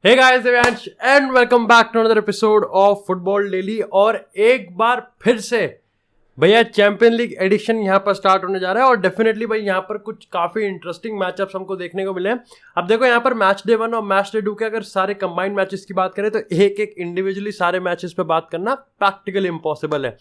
Hey guys, Devansh and welcome back to another episode of football daily. और एक बार फिर से भैया चैंपियन लीग एडिशन यहाँ पर स्टार्ट होने जा रहा है और डेफिनेटली भाई यहाँ पर कुछ काफी इंटरेस्टिंग मैचअप्स हमको देखने को मिले हैं। अब देखो यहाँ पर मैच डे 1 और मैच डे 2 के अगर सारे कंबाइंड मैचेस की बात करें तो एक एक इंडिविजुअली सारे मैचेस पे बात करना प्रैक्टिकली इम्पॉसिबल है,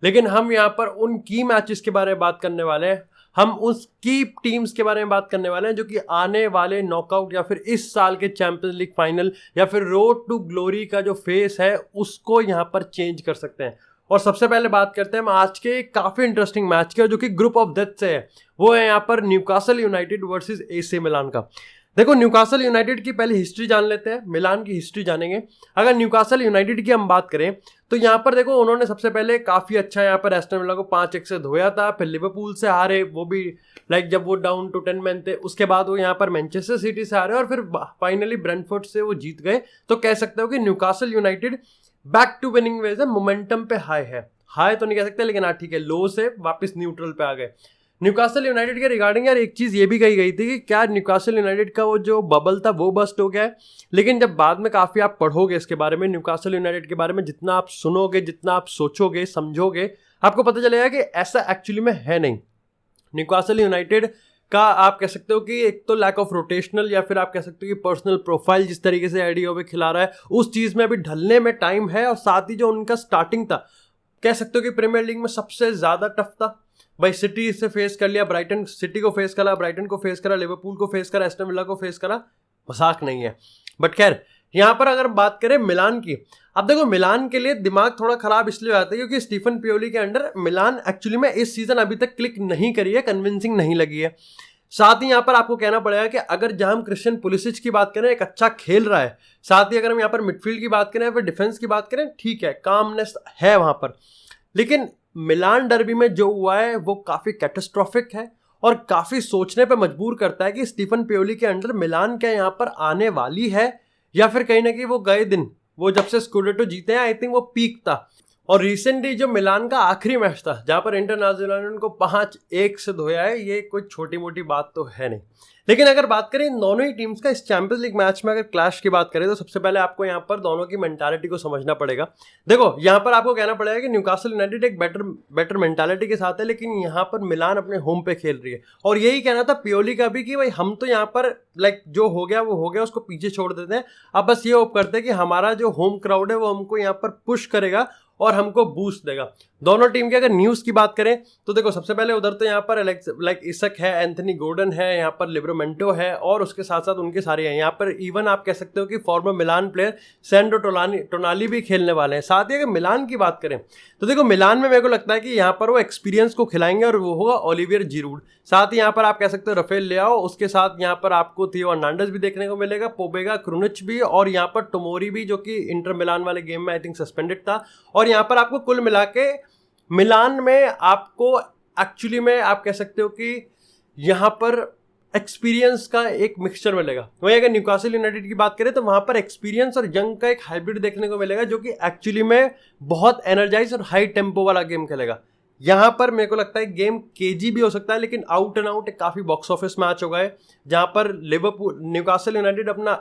लेकिन हम यहाँ पर उन की मैचेस के बारे में बात करने वाले हैं। हम उस की टीम्स के बारे में बात करने वाले हैं जो कि आने वाले नॉकआउट या फिर इस साल के चैंपियंस लीग फाइनल या फिर रोड टू ग्लोरी का जो फेस है उसको यहाँ पर चेंज कर सकते हैं। और सबसे पहले बात करते हैं हम आज के काफी इंटरेस्टिंग मैच के जो कि ग्रुप ऑफ डेथ से है। वो है यहाँ पर Newcastle United versus AC Milan का। देखो न्यूकासल यूनाइटेड की पहले हिस्ट्री जान लेते हैं, मिलान की हिस्ट्री जानेंगे। अगर न्यूकासल यूनाइटेड की हम बात करें तो यहाँ पर देखो उन्होंने सबसे पहले काफी अच्छा यहाँ पर एस्टन विला को 5-1 से धोया था, फिर लिवरपूल से हारे, वो भी जब वो डाउन टू 10 मैन थे। उसके बाद वो यहाँ पर मैनचेस्टर सिटी से हारे और फिर फाइनली ब्रेंटफोर्ड से वो जीत गए। तो कह सकते हो कि Newcastle United back to winning ways है, मोमेंटम पे हाई है। हाई तो नहीं कह सकते, लेकिन हाँ ठीक है, लो से वापस न्यूट्रल पे आ गए। न्यूकासल यूनाइटेड के रिगार्डिंग यार एक चीज़ ये भी कही गई थी कि क्या न्यूकासल यूनाइटेड का वो जो बबल था वो बस्ट हो गया है, लेकिन जब बाद में काफ़ी आप पढ़ोगे इसके बारे में, न्यूकासल यूनाइटेड के बारे में जितना आप सुनोगे, जितना आप सोचोगे, समझोगे, आपको पता चलेगा कि ऐसा एक्चुअली में है नहीं। न्यूकासल यूनाइटेड का आप कह सकते हो कि एक तो लैक ऑफ रोटेशनल या फिर आप कह सकते हो कि पर्सनल प्रोफाइल जिस तरीके से आईडिया पे खिला रहा है उस चीज़ में अभी ढलने में टाइम है। और साथ ही जो उनका स्टार्टिंग था, कह सकते हो कि प्रीमियर लीग में सबसे ज़्यादा टफ था भाई। सिटी से फेस कर लिया, ब्राइटन सिटी को फेस करा, ब्राइटन को फेस करा, लिवरपूल को फेस करा, एस्टन विला को फेस करा, मजाक नहीं है। बट खैर यहाँ पर अगर बात करें मिलान की, अब देखो मिलान के लिए दिमाग थोड़ा खराब इसलिए आता है क्योंकि स्टीफन पियोली के अंडर मिलान एक्चुअली में इस सीजन अभी तक क्लिक नहीं करी है, कन्विंसिंग नहीं लगी है। साथ ही यहाँ पर आपको कहना पड़ेगा कि अगर जहां हम क्रिश्चियन पुलिसिच की बात करें, एक अच्छा खेल रहा है। साथ ही अगर हम यहाँ पर मिडफील्ड की बात करें या फिर डिफेंस की बात करें, ठीक है, कामनेस है वहां पर, लेकिन मिलान डर्बी में जो हुआ है वो काफ़ी कैटास्ट्रॉफिक है और काफ़ी सोचने पे मजबूर करता है कि स्टीफन पियोली के अंडर मिलान क्या यहाँ पर आने वाली है या फिर कहीं ना कहीं वो गए दिन, वो जब से स्कूडेटो जीते हैं, आई थिंक वो पीक था। और रिसेंटली जो मिलान का आखिरी मैच था जहाँ पर इंटरनेशनल ने उनको 5-1 से धोया है, ये कोई छोटी मोटी बात तो है नहीं। लेकिन अगर बात करें इन दोनों ही टीम्स का इस चैंपियंस लीग मैच में अगर क्लैश की बात करें तो सबसे पहले आपको यहाँ पर दोनों की मेंटालिटी को समझना पड़ेगा। देखो यहाँ पर आपको कहना पड़ेगा कि न्यूकासल यूनाइटेड एक बेटर मेंटालिटी के साथ है, लेकिन यहाँ पर मिलान अपने होम पे खेल रही है। और यही कहना था पियोली का भी कि भाई हम तो यहाँ पर जो हो गया वो हो गया, उसको पीछे छोड़ देते हैं। अब बस ये होप करते हैं कि हमारा जो होम क्राउड है वो हमको यहाँ पर पुश करेगा और हमको बूस्ट देगा। दोनों टीम के अगर न्यूज़ की बात करें तो देखो सबसे पहले उधर तो यहाँ पर इसक है, एंथनी गोर्डन है, यहाँ पर लिब्रामेंटो है और उसके साथ साथ उनके सारे हैं। यहाँ पर इवन आप कह सकते हो कि फॉर्मर मिलान प्लेयर सैंड्रो टोनाली भी खेलने वाले हैं। साथ ही अगर मिलान की बात करें तो देखो मिलान में मेरे को लगता है कि यहाँ पर वो एक्सपीरियंस को खिलाएंगे और वो होगा ओलिवियर जिरूड। साथ ही यहाँ पर आप कह सकते हो रफेल लियाओ, उसके साथ यहाँ पर आपको थियो हर्नांडेज भी देखने को मिलेगा, पोबेगा, क्रूनिच भी, और यहाँ पर टोमोरी भी जो कि इंटर मिलान वाले गेम में आई थिंक सस्पेंडेड था। और यहाँ पर आपको कुल मिला के मिलान में आपको एक्चुअली में आप कह सकते हो कि यहाँ पर एक्सपीरियंस का एक मिक्सचर मिलेगा। वहीं अगर न्यूकासल यूनाइटेड की बात करें तो वहाँ पर एक्सपीरियंस और यंग का एक हाइब्रिड देखने को मिलेगा जो कि एक्चुअली में बहुत एनर्जाइज और हाई टेम्पो वाला गेम खेलेगा। यहाँ पर मेरे को लगता है गेम केजी भी हो सकता है, लेकिन आउट एंड आउट एक काफ़ी बॉक्स ऑफिस मैच होगा जहाँ पर लिवरपूल न्यूकासल यूनाइटेड अपना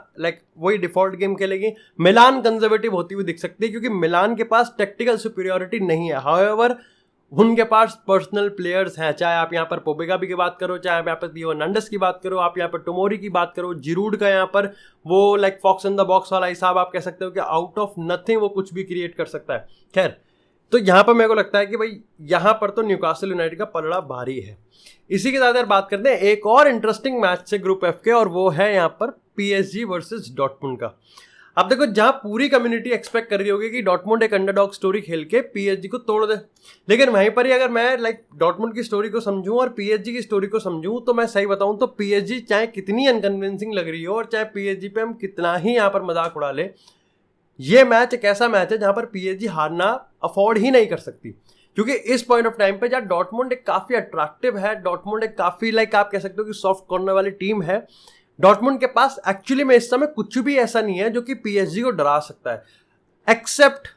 वही डिफॉल्ट गेम खेलेगी। मिलान कंजर्वेटिव होती हुई दिख सकती है क्योंकि मिलान के पास टेक्टिकल सुपीरियरिटी नहीं है, हाउएवर उनके पास पर्सनल प्लेयर्स हैं। चाहे आप यहाँ पर पोबेगा भी की बात करो, चाहे आप यहाँ पर थियो हर्नांडेज की बात करो, आप यहाँ पर टोमोरी की बात करो, जिरूड का यहाँ पर वो फॉक्स इन द बॉक्स वाला हिसाब आप कह सकते हो कि आउट ऑफ नथिंग वो कुछ भी क्रिएट कर सकता है। खैर, तो यहाँ पर मेरे को लगता है कि भाई यहाँ पर तो न्यूकासल यूनाइटेड का पलड़ा भारी है। इसी के साथ यार बात करते हैं एक और इंटरेस्टिंग मैच से ग्रुप एफ के, और वो है यहाँ पर पीएसजी वर्सेस डॉर्टमुंड का। अब देखो जहाँ पूरी कम्युनिटी एक्सपेक्ट कर रही होगी कि डॉर्टमुंड एक अंडरडॉग स्टोरी खेल के पीएसजी को तोड़ दे, लेकिन वहीं पर ही अगर मैं डॉर्टमुंड की स्टोरी को समझूं और पीएसजी की स्टोरी को समझूं तो मैं सही बताऊं तो पीएसजी चाहे कितनी अनकन्विंसिंग लग रही हो और चाहे पीएसजी पे हम कितना ही यहाँ पर मजाक उड़ा ले, ये मैच एक ऐसा मैच है जहां पर पीएसजी हारना अफोर्ड ही नहीं कर सकती। क्योंकि इस पॉइंट ऑफ टाइम पे जहाँ डॉर्टमुंड एक काफ़ी अट्रैक्टिव है, डॉर्टमुंड एक काफ़ी आप कह सकते हो कि सॉफ्ट कॉर्नर वाली टीम है, डॉर्टमुंड के पास एक्चुअली में इस समय कुछ भी ऐसा नहीं है जो कि पीएसजी को डरा सकता है, एक्सेप्ट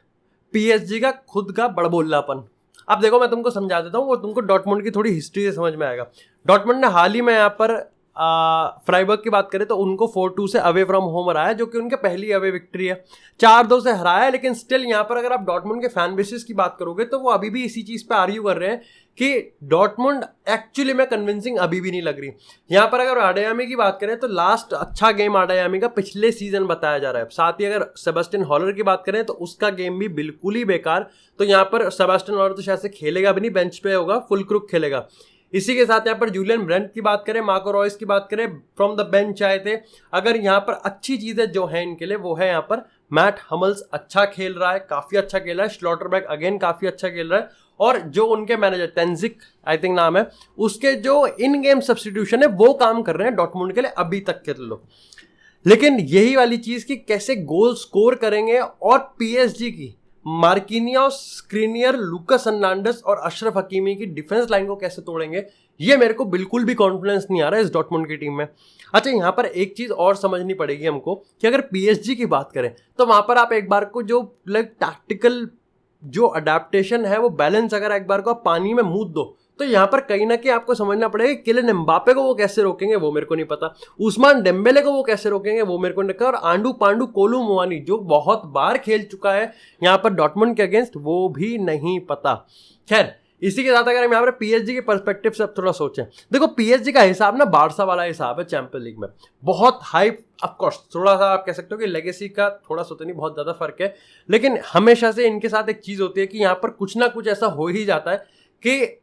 पीएसजी का खुद का बड़बोलापन। अब देखो मैं तुमको समझा देता हूँ, वो तुमको डॉर्टमुंड की थोड़ी हिस्ट्री से समझ में आएगा। डॉर्टमुंड ने हाल ही में यहाँ पर फ्राइबर्ग की बात करें तो उनको 4-2 से अवे फ्रॉम होम हराया, जो कि उनके पहली अवे विक्ट्री है। 4-2 से हराया, लेकिन स्टिल यहाँ पर अगर आप डॉर्टमुंड के फैन बेसिस की बात करोगे तो वो अभी भी इसी चीज पे आर्ग्यू कर रहे हैं कि डॉर्टमुंड एक्चुअली में कन्विंसिंग अभी भी नहीं लग रही। यहाँ पर अगर आडेयामी की बात करें तो लास्ट अच्छा गेम आडेयामी का पिछले सीजन बताया जा रहा है। साथ ही अगर सेबेस्टियन हॉलर की बात करें तो उसका गेम भी बिल्कुल ही बेकार। तो यहाँ पर सेबेस्टियन हॉलर तो शायद से खेलेगा भी नहीं, बेंच पे होगा, फुल क्रुक खेलेगा। इसी के साथ यहाँ पर जूलियन ब्रेंट की बात करें, मार्को रॉयस की बात करें, फ्रॉम द बेंच आए थे। अगर यहाँ पर अच्छी चीजें जो है इनके लिए वो है यहाँ पर मैट हमल्स अच्छा खेल रहा है, काफी अच्छा खेल रहा है। स्लॉटरबैक अगेन काफी अच्छा खेल रहा है। और जो उनके मैनेजर तेंजिक आई थिंक नाम है उसके, जो इन गेम सब्स्टिट्यूशन है वो काम कर रहे हैं डॉर्टमुंड के लिए अभी तक के लोग। लेकिन यही वाली चीज कि कैसे गोल स्कोर करेंगे और पीएसजी की मार्किनियोस, स्क्रीनियर, लूकास हर्नांडेज और अशरफ हकीमी की डिफेंस लाइन को कैसे तोड़ेंगे, ये मेरे को बिल्कुल भी कॉन्फिडेंस नहीं आ रहा है इस डॉर्टमुंड की टीम में। अच्छा, यहाँ पर एक चीज और समझनी पड़ेगी हमको कि अगर पीएसजी की बात करें तो वहां पर आप एक बार को जो टैक्टिकल जो अडेप्टेशन है वो बैलेंस अगर एक बार को आप पानी में मूद दो तो यहाँ पर कहीं ना कहीं आपको समझना पड़ेगा कि किलियन एम्बापे को वो कैसे रोकेंगे वो मेरे को नहीं पता, उस्मान डेम्बेले को वो कैसे रोकेंगे वो मेरे को नहीं पता, और आंडू पांडू कोलू मोवानी जो बहुत बार खेल चुका है यहाँ पर डॉर्टमुंड के अगेंस्ट वो भी नहीं पता। खैर, इसी के साथ अगर हम यहाँ पर पीएसजी के पर्सपेक्टिव से अब थोड़ा सोचें, देखो पीएसजी का हिसाब ना बारसा वाला हिसाब है चैंपियन लीग में, बहुत हाई। ऑफकोर्स थोड़ा सा आप कह सकते हो कि लेगेसी का थोड़ा सा तो नहीं, बहुत ज़्यादा फर्क है, लेकिन हमेशा से इनके साथ एक चीज़ होती है कि यहाँ पर कुछ ना कुछ ऐसा हो ही जाता है कि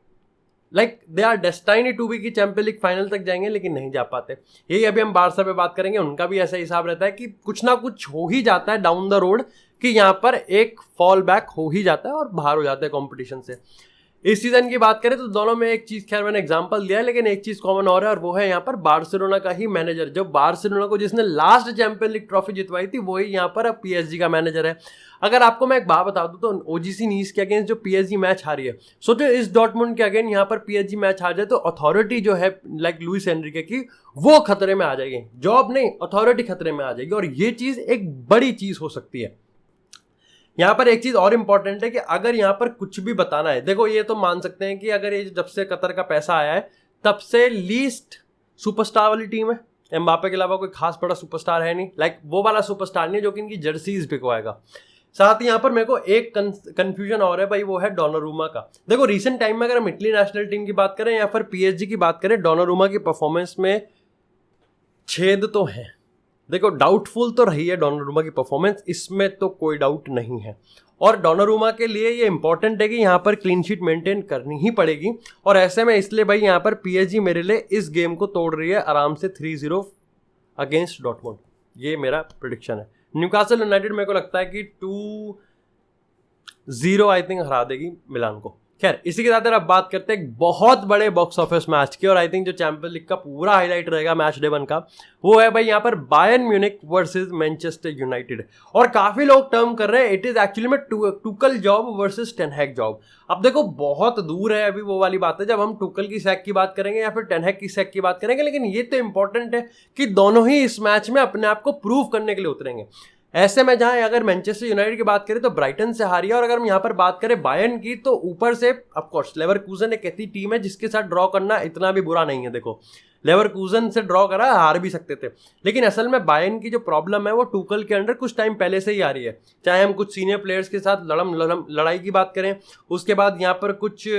like they are destiny to be की चैंपियन लीग फाइनल तक जाएंगे लेकिन नहीं जा पाते। यही अभी हम बारसा पे बात करेंगे, उनका भी ऐसा हिसाब रहता है कि कुछ ना कुछ हो ही जाता है डाउन द रोड कि यहाँ पर एक फॉल बैक हो ही जाता है और बाहर हो जाता है कॉम्पिटिशन से। इस सीजन की बात करें तो दोनों में एक चीज, खैर मैंने एग्जांपल दिया है, लेकिन एक चीज कॉमन और है और वो है यहाँ पर बार्सिलोना का ही मैनेजर। जो बार्सिलोना को जिसने लास्ट चैंपियन लीग ट्रॉफी जितवाई थी वही यहाँ पर पीएसजी का मैनेजर है। अगर आपको मैं एक बात बता दूं तो ओजीसी नीस के अगेंस्ट जो पीएसजी मैच हारी है, सोचो इस डॉर्टमुंड के अगेंस्ट यहाँ पर पीएसजी मैच हार जाए तो अथॉरिटी जो है लाइक लुइस एनरिके की वो खतरे में आ जाएगी, जॉब नहीं अथॉरिटी खतरे में आ जाएगी, और ये चीज एक बड़ी चीज हो सकती है। यहाँ पर एक चीज और इंपॉर्टेंट है कि अगर यहाँ पर कुछ भी बताना है, देखो ये तो मान सकते हैं कि अगर ये जब से कतर का पैसा आया है तब से लीस्ट सुपरस्टार वाली टीम है, एम्बापे के अलावा कोई खास बड़ा सुपरस्टार है नहीं, लाइक वो वाला सुपरस्टार नहीं है जो कि इनकी जर्सीज बिकवाएगा। साथ ही यहाँ पर मेरे को एक कंफ्यूजन और है भाई, वो है डोनारूमा का। देखो रिसेंट टाइम में अगर हम इटली नेशनल टीम की बात करें या फिर पीएसजी की बात करें, डोनारूमा की परफॉर्मेंस में छेद तो है। देखो डाउटफुल तो रही है डोनारूमा की परफॉर्मेंस, इसमें तो कोई डाउट नहीं है, और डोनारूमा के लिए ये इंपॉर्टेंट है कि यहाँ पर क्लीन शीट मेंटेन करनी ही पड़ेगी। और ऐसे में इसलिए भाई यहाँ पर पीएसजी मेरे लिए इस गेम को तोड़ रही है आराम से 3-0 अगेंस्ट डॉर्टमुंड, ये मेरा प्रेडिक्शन है। न्यूकासल यूनाइटेड मेरे को लगता है कि 2-0 आई थिंक हरा देगी मिलान को। खैर, इसी के साथ अब बात करते हैं एक बहुत बड़े बॉक्स ऑफिस मैच की, और आई थिंक जो चैंपियन लीग का पूरा हाईलाइट रहेगा मैच डे 1 का, वो है भाई यहाँ पर Bayern Munich versus Manchester United. और काफी लोग टर्म कर रहे हैं इट इज एक्चुअली में टुकल जॉब वर्सेस टेन हैग जॉब। अब देखो बहुत दूर है अभी वो वाली बात है जब हम टुकल की सैक की बात करेंगे या फिर टेन हैग की सैक की बात करेंगे, लेकिन ये तो इंपॉर्टेंट है कि दोनों ही इस मैच में अपने आप को प्रूव करने के लिए उतरेंगे। ऐसे में जहां अगर मैनचेस्टर यूनाइटेड की बात करें तो ब्राइटन से हारी है, और अगर हम यहाँ पर बात करें बायर्न की तो ऊपर से ऑफकोर्स लेवरकूजन एक ऐसी टीम है जिसके साथ ड्रॉ करना इतना भी बुरा नहीं है। देखो लेवरकूजन से ड्रॉ करा, हार भी सकते थे, लेकिन असल में बायर्न की जो प्रॉब्लम है वो टुकल के अंडर कुछ टाइम पहले से ही आ रही है। चाहे हम कुछ सीनियर प्लेयर्स के साथ लड़ाई की बात करें, उसके बाद यहाँ पर कुछ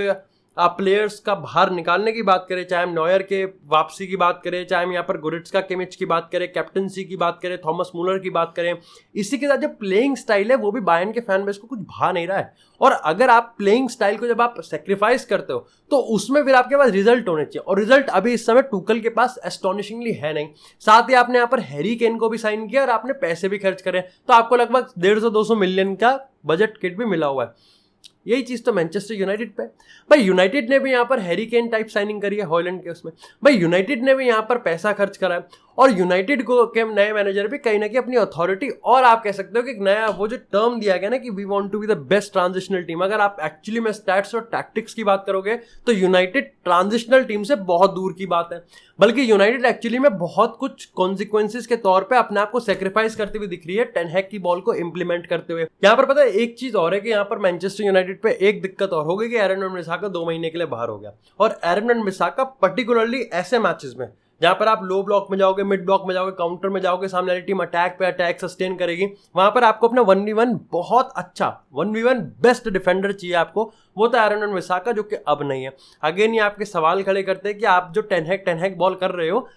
प्लेयर्स का बाहर निकालने की बात करें, चाहे हम नॉयर के वापसी की बात करें, चाहे हम यहाँ पर गोरिट्स्का किमिच की बात करें, कैप्टनसी की बात करें, थॉमस मुलर की बात करें, इसी के साथ जो प्लेइंग स्टाइल है वो भी बायर्न के फैन बेस को कुछ भा नहीं रहा है। और अगर आप प्लेइंग स्टाइल को जब आप सेक्रीफाइस करते हो तो उसमें फिर आपके पास रिजल्ट होने चाहिए, और रिजल्ट अभी इस समय टुकल के पास एस्टोनिशिंगली है नहीं। साथ ही आपने यहाँ पर हैरी केन को भी साइन किया और आपने पैसे भी खर्च करे, तो आपको लगभग 150-200 मिलियन का बजट किट भी मिला हुआ है। यही चीज तो मैनचेस्टर यूनाइटेड पे भाई, यूनाइटेड ने भी यहाँ पर हैरी केन टाइप साइनिंग करी है हॉलैंड के उसमें, भाई यूनाइटेड ने भी यहाँ पर पैसा खर्च करा है, और यूनाइटेड को के नए मैनेजर भी कहीं ना कहीं अपनी अथॉरिटी, और आप कह सकते हो कि एक नया वो जो टर्म दिया गया ना कि we want to be the best transitional team, अगर आप एक्चुअली में स्टैट्स और टैक्टिक्स की बात करोगे तो यूनाइटेड ट्रांजिशनल टीम से बहुत दूर की बात है, बल्कि यूनाइटेड एक्चुअली में बहुत कुछ कॉन्सिक्वेंसेस के तौर पे अपने आप को सेक्रीफाइस करते हुए दिख रही है टेन हैग की बॉल को इंप्लीमेंट करते हुए। यहाँ पर पता है एक चीज और है कि यहाँ पर मैनचेस्टर यूनाइटेड पे एक दिक्कत और हो गई कि एरन वन बिसाका 2 महीने के लिए बाहर हो गया, और एरन वन बिसाका पर्टिकुलरली ऐसे मैचेस में जहाँ पर आप लो ब्लॉक में जाओगे, मिड ब्लॉक में जाओगे, काउंटर में जाओगे, सामने वाली टीम अटैक पे अटैक सस्टेन करेगी, वहाँ पर आपको अपना 1v1 बहुत अच्छा 1v1 बेस्ट डिफेंडर चाहिए आपको, वो तो एरन वन-बिसाका जो कि अब नहीं है। अगेन ये आपके सवाल खड़े करते हैं कि आप जो टेन हैक बॉल कर रहे हो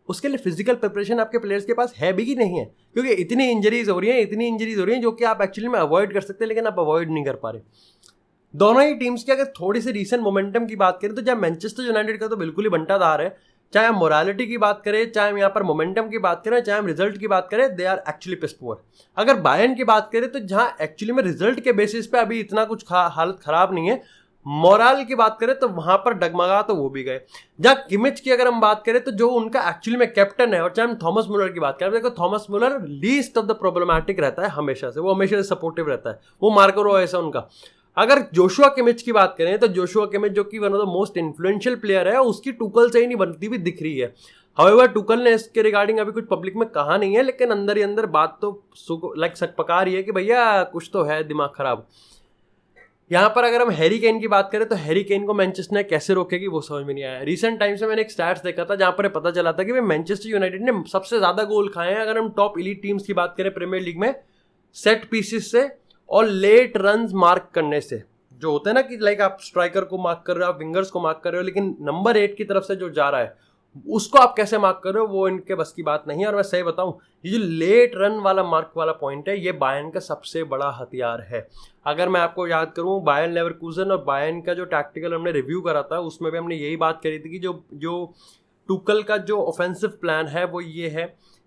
उसके लिए फिजिकल प्रिपरेशन आपके प्लेयर्स के पास है भी कि नहीं है, क्योंकि इतनी इंजरीज हो रही हैं जो कि आप एक्चुअली में अवॉइड कर सकते हैं, लेकिन आप अवॉइड नहीं कर पा रहे। दोनों ही टीम्स की अगर थोड़ी सी रीसेंट मोमेंटम की बात करें तो जब मैनचेस्टर यूनाइटेड का तो बिल्कुल ही बंटाधार है, चाहे हम मोरालिटी की बात करें, चाहे हम यहाँ पर मोमेंटम की बात करें, चाहे हम रिजल्ट की बात करें, they are actually piss poor. अगर बायर्न की बात करें तो जहाँ एक्चुअली में रिजल्ट के बेसिस पे अभी इतना कुछ हालत खराब नहीं है, मोराल की बात करें तो वहां पर डगमगा तो वो भी गए। जहाँ किमिच की अगर हम बात करें तो जो उनका एक्चुअली में कैप्टन है, और चाहे हम थॉमस मुलर की बात करें, देखो Thomas Muller least of the problematic रहता है हमेशा से, वो हमेशा से सपोर्टिव रहता है, वो मार्को रोयस है उनका। अगर जोशुआ किमिच की बात करें तो जोशुआ किमिच जो कि one of the most influential player है, उसकी टुकल से ही नहीं बनती भी दिख रही है। हाउएवर टुकल ने इसके रिगार्डिंग अभी कुछ पब्लिक में कहा नहीं है, लेकिन अंदर ही अंदर बात तो लाइक सकपका रही है कि भैया कुछ तो है दिमाग खराब। यहाँ पर अगर हम हैरी केन की बात करें तो हैरी केन को मैनचेस्टर ने कैसे रोकेगी वो समझ में नहीं आया। रिसेंट टाइम्स में मैंने एक स्टैट्स देखा था जहाँ पर पता चला था कि भाई मैनचेस्टर यूनाइटेड ने सबसे ज़्यादा गोल खाए हैं अगर हम टॉप एलीट टीम्स की बात करें प्रीमियर लीग में, सेट पीसेस से और लेट रन्स मार्क करने से। जो होता है ना कि लाइक आप स्ट्राइकर को मार्क कर रहे हो, आप विंगर्स को मार्क कर रहे हो, लेकिन नंबर 8 की तरफ से जो जा रहा है उसको आप कैसे मार्क कर रहे हो वो इनके बस की बात नहीं है। और मैं सही बताऊं, ये जो लेट रन वाला मार्क वाला पॉइंट है, ये बायर्न का सबसे बड़ा हथियार है। अगर मैं आपको याद करूं, बायर्न लेवरकुसन और बायर्न का जो टैक्टिकल हमने रिव्यू करा था उसमें भी हमने यही बात करी थी कि जो टुकल का जो ऑफेंसिव प्लान है वो ये है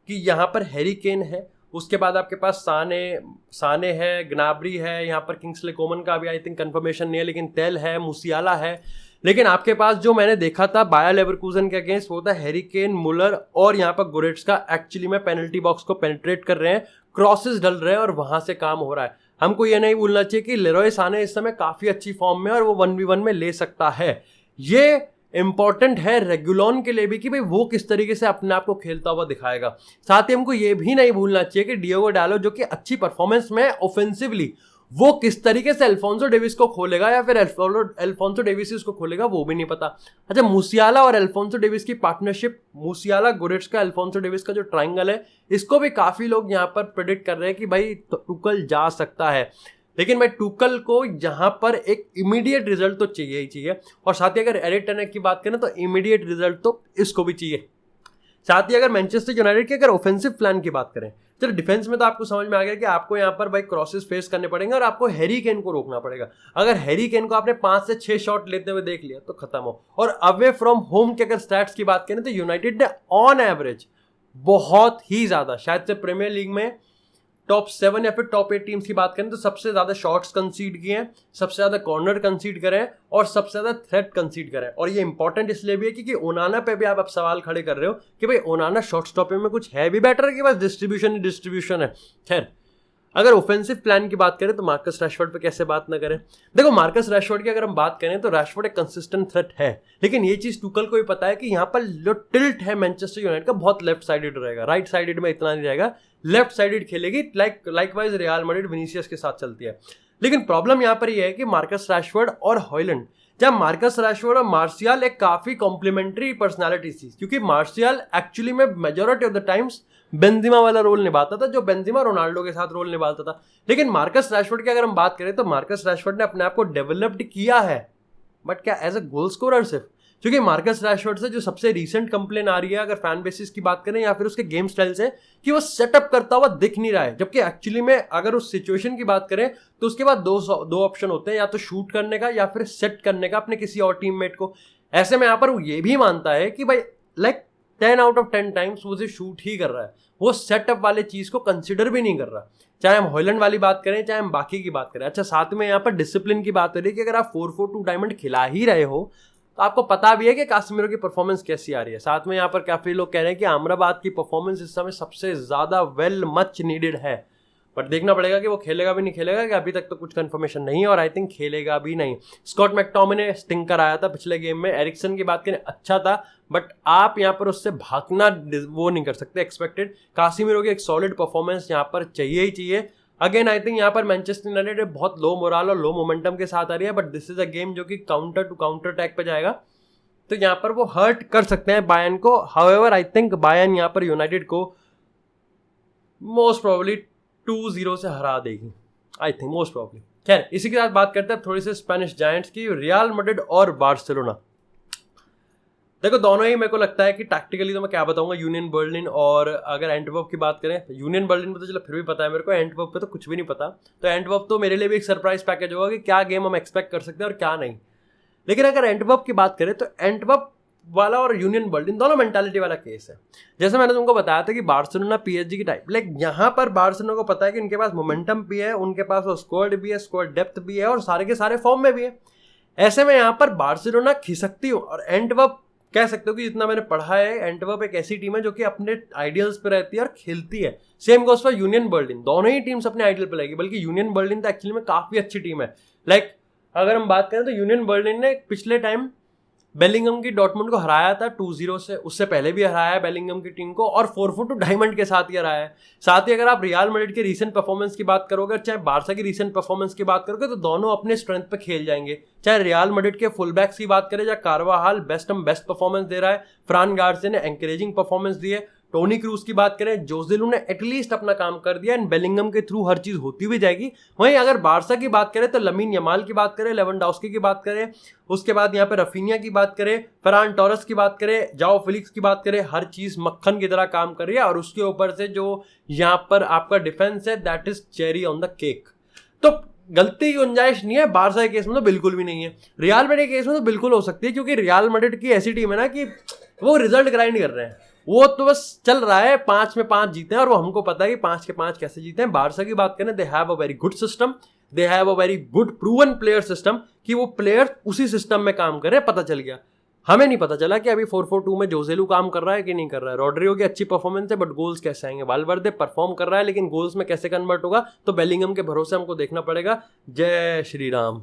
कि यहाँ पर हैरी केन है, उसके बाद आपके पास साने है, ग्नाब्री है, यहाँ पर किंग्सले कोमन का भी आई थिंक कंफर्मेशन नहीं है, लेकिन तेल है, मूसियाला है। लेकिन आपके पास जो मैंने देखा था बायर लेवरकुसन के अगेंस्ट वो था हैरी केन, मुलर और यहाँ पर गोरेट्स्का एक्चुअली में पेनल्टी बॉक्स को पेनिट्रेट कर रहे हैं, क्रॉसेस डल रहे हैं और वहां से काम हो रहा है। हमको ये नहीं भूलना चाहिए कि लेरोय साने इस समय काफी अच्छी फॉर्म में और वो 1v1 में ले सकता है। ये इंपॉर्टेंट है रेगुलॉन के लिए भी कि भाई वो किस तरीके से अपने आप को खेलता हुआ दिखाएगा। साथ ही हमको ये भी नहीं भूलना चाहिए कि डियोगो डालो जो कि अच्छी परफॉर्मेंस में ऑफेंसिवली, वो किस तरीके से अल्फोंसो डेविस को खोलेगा या फिर अल्फोंसो डेविस उसको खोलेगा वो भी नहीं पता। अच्छा, मूसियाला और अल्फोंसो डेविस की पार्टनरशिप, मूसियाला, गोरेट्स्का, अल्फोंसो डेविस का जो ट्रायंगल है, इसको भी काफी लोग यहाँ पर प्रेडिक्ट कर रहे हैं कि भाई टुकल जा सकता है। लेकिन भाई टुकल को यहाँ पर एक इमीडिएट रिजल्ट तो चाहिए ही चाहिए, और साथ ही अगर एरिक टेन हैग की बात करें तो इमीडिएट रिजल्ट तो इसको भी चाहिए। साथ ही अगर मैनचेस्टर यूनाइटेड के अगर ऑफेंसिव प्लान की बात करें, चलो डिफेंस में तो आपको समझ में आ गया कि आपको यहाँ पर भाई क्रॉसेस फेस करने पड़ेंगे और आपको हैरी केन को रोकना पड़ेगा। अगर हैरी केन को आपने 5 से 6 शॉट लेते हुए देख लिया तो खत्म हो। और अवे फ्रॉम होम के अगर स्टैट्स की बात करें तो यूनाइटेड ने ऑन एवरेज बहुत ही ज्यादा, शायद से प्रीमियर लीग में टॉप 7 या फिर टॉप 8 टीम्स की बात करें तो सबसे ज्यादा शॉट्स कंसीड किए हैं, सबसे ज्यादा कॉर्नर कंसीड करे हैं और सबसे ज्यादा थ्रेट कंसीड करे हैं। और ये इंपॉर्टेंट इसलिए भी है क्योंकि ओनाना पे भी आप सवाल खड़े कर रहे हो कि भाई ओनाना शॉट स्टॉपिंग में कुछ है भी बेटर कि बस डिस्ट्रीब्यूशन है। खैर, अगर ऑफेंसिव प्लान की बात करें तो मार्कस रैशफोर्ड पे कैसे बात ना करें। देखो, मार्कस रैशफोर्ड की अगर हम बात करें तो रैशफोर्ड एक कंसिस्टेंट थ्रेट है, लेकिन ये चीज टुकल को भी पता है कि यहाँ पर जो टिल्ट है मैनचेस्टर यूनाइटेड का बहुत लेफ्ट साइडेड रहेगा, राइट साइडेड में इतना नहीं रहेगा, लेफ्ट साइडेड खेलेगी। लाइकवाइज रियल मैड्रिड विनीसियस के साथ चलती है। लेकिन प्रॉब्लम यहाँ पर यह है कि मार्कस रैशफोर्ड और हॉयलैंड, जब मार्कस रैशफोर्ड और मार्शियल एक काफी कॉम्प्लीमेंट्री पर्सनालिटी थी, क्योंकि मार्शियल एक्चुअली में majority of the times Benzema वाला रोल निभाता था जो बेंजिमा रोनाल्डो के साथ रोल निभाता था। लेकिन मार्कस रैशफोर्ड की अगर हम बात करें तो मार्कस रैशफोर्ड ने अपने आप को डेवलप्ड किया है, बट क्या एज अ गोल स्कोरर सिर्फ। क्योंकि मार्कस रैशफोर्ड से जो सबसे रीसेंट कंप्लेन आ रही है अगर फैन बेसिस की बात करें या फिर उसके गेम स्टाइल से, कि वो सेटअप करता हुआ दिख नहीं रहा है, जबकि एक्चुअली में अगर उस सिचुएशन की बात करें तो उसके बाद दो ऑप्शन होते हैं, या तो शूट करने का या फिर सेट करने का अपने किसी और टीममेट को। ऐसे में यहाँ पर वो ये भी मानता है कि भाई लाइक 10 out of 10 टाइम्स वो उसे शूट ही कर रहा है, वो सेटअप वाले चीज को कंसिडर भी नहीं कर रहा, चाहे हम हॉयलैंड वाली बात करें चाहे हम बाकी की बात करें। अच्छा, साथ में यहाँ पर डिसिप्लिन की बात हो रही है कि अगर आप 4-4-2 डायमंड खिला ही रहे हो तो आपको पता भी है कि काश्मीरों की परफॉर्मेंस कैसी आ रही है। साथ में यहाँ पर काफी लोग कह रहे हैं कि अमराबाद की परफॉर्मेंस इस समय सबसे ज्यादा वेल मच नीडेड है, बट देखना पड़ेगा कि वो खेलेगा भी नहीं खेलेगा, कि अभी तक तो कुछ कंफर्मेशन नहीं है और आई थिंक खेलेगा भी नहीं। स्कॉट मैकटोमिने स्टिंकर आया था पिछले गेम में, एरिक्सन की बात करें अच्छा था, बट आप यहाँ पर उससे भागना वो नहीं कर सकते एक्सपेक्टेड। कासिमिरो की एक सॉलिड परफॉर्मेंस यहाँ पर चाहिए ही चाहिए। अगेन आई थिंक यहाँ पर मैनचेस्टर यूनाइटेड बहुत लो मोराल और लो मोमेंटम के साथ आ रही है, but this is a game जो कि काउंटर टू काउंटर अटैक पे जाएगा। तो यहाँ पर वो हर्ट कर सकते हैं बायर्न को। हाउएवर आई थिंक बायर्न यहाँ पर यूनाइटेड को मोस्ट प्रोबेबली 2-0 से हरा देगी, आई थिंक मोस्ट प्रोबेबली। खैर इसी के साथ बात करते हैं थोड़ी सी स्पेनिश जायंट्स की, रियल मैड्रिड और बार्सिलोना। देखो दोनों ही मेरे को लगता है कि टैक्टिकली तो मैं क्या बताऊंगा, यूनियन बर्लिन और अगर एंटवर्प की बात करें, यूनियन बर्लिन में तो चलो फिर भी पता है मेरे को, एंटवर्प पे तो कुछ भी नहीं पता। तो एंटवर्प तो मेरे लिए भी एक सरप्राइज पैकेज होगा कि क्या गेम हम एक्सपेक्ट कर सकते हैं और क्या नहीं। लेकिन अगर एंटवर्प की बात करें तो एंटवर्प वाला और यूनियन बर्लिन दोनों मेंटालिटी वाला केस है। जैसे मैंने तुमको बताया था कि बार्सिलोना पीएसजी की टाइप, लाइक यहाँ पर बार्सिलोना को पता है कि उनके पास मोमेंटम भी है, उनके पास स्क्वाड भी है, स्क्वाड डेप्थ भी है और सारे के सारे फॉर्म में भी है। ऐसे में यहाँ पर बार्सिलोना खिसकती हो और एंटवर्प कह सकते हो कि जितना मैंने पढ़ा है एंटवर्प एक ऐसी टीम है जो कि अपने आइडियल्स पे रहती है और खेलती है। Same goes for union Berlin, दोनों ही टीम्स अपने आइडियल पे लगेगी, बल्कि यूनियन बर्लिन तो एक्चुअली में काफी अच्छी टीम है। लाइक अगर हम बात करें तो यूनियन बर्लिन ने पिछले टाइम बेलिंगम की डॉर्टमुंड को हराया था 2-0 से, उससे पहले भी हराया है बेलिंगम की टीम को और 4-4 टू डायमंड के साथ ही हराया है। साथ ही अगर आप रियल मैड्रिड के रीसेंट परफॉर्मेंस की बात करोगे, चाहे बार्सा की रीसेंट परफॉर्मेंस की बात करोगे, तो दोनों अपने स्ट्रेंथ पे खेल जाएंगे। चाहे रियल मैड्रिड के फुल बैक्स की बात करें, चाहे कारवाहाल बेस्ट परफॉर्मेंस दे रहा है, फ्रान गार्सिया ने एनकरेजिंग परफॉर्मेंस दी है, टोनी क्रूज की बात करें, जोसेलू ने एटलीस्ट अपना काम कर दिया एंड बेलिंगम के थ्रू हर चीज होती हुई जाएगी। वहीं अगर बार्सा की बात करें तो लमीन यमाल की बात करें, लेवेंडोव्स्की की बात करें, उसके बाद यहाँ पे रफीनिया की बात करें, फरान टोरेस की बात करें, जाओ फिलिक्स की बात करें, हर चीज मक्खन की तरह काम कर रही है। और उसके ऊपर से जो यहाँ पर आपका डिफेंस है that is cherry on the cake. तो गलती की गुंजाइश नहीं है, बार्सा के केस में तो बिल्कुल भी नहीं है। रियल मैड्रिड के केस में तो बिल्कुल हो सकती है, क्योंकि रियल मैड्रिड की ऐसी टीम है ना कि वो रिजल्ट ग्राइंड कर रहे हैं, वो तो बस चल रहा है 5 में 5 जीते हैं और वो हमको पता है कि 5 के 5 कैसे जीते हैं। बार्सा की बात करें, they have a very good system, they have a very good proven player system, कि वो प्लेयर उसी सिस्टम में काम कर रहे हैं। पता चल गया, हमें नहीं पता चला कि अभी 4-4-2 में जोसेलू काम कर रहा है कि नहीं कर रहा है। रॉड्रिगो की अच्छी परफॉर्मेंस है बट गोल्स कैसे आएंगे, वाल्वर्दे परफॉर्म कर रहा है लेकिन गोल्स में कैसे कन्वर्ट होगा, तो बेलिंगम के भरोसे हमको देखना पड़ेगा। जय श्री राम।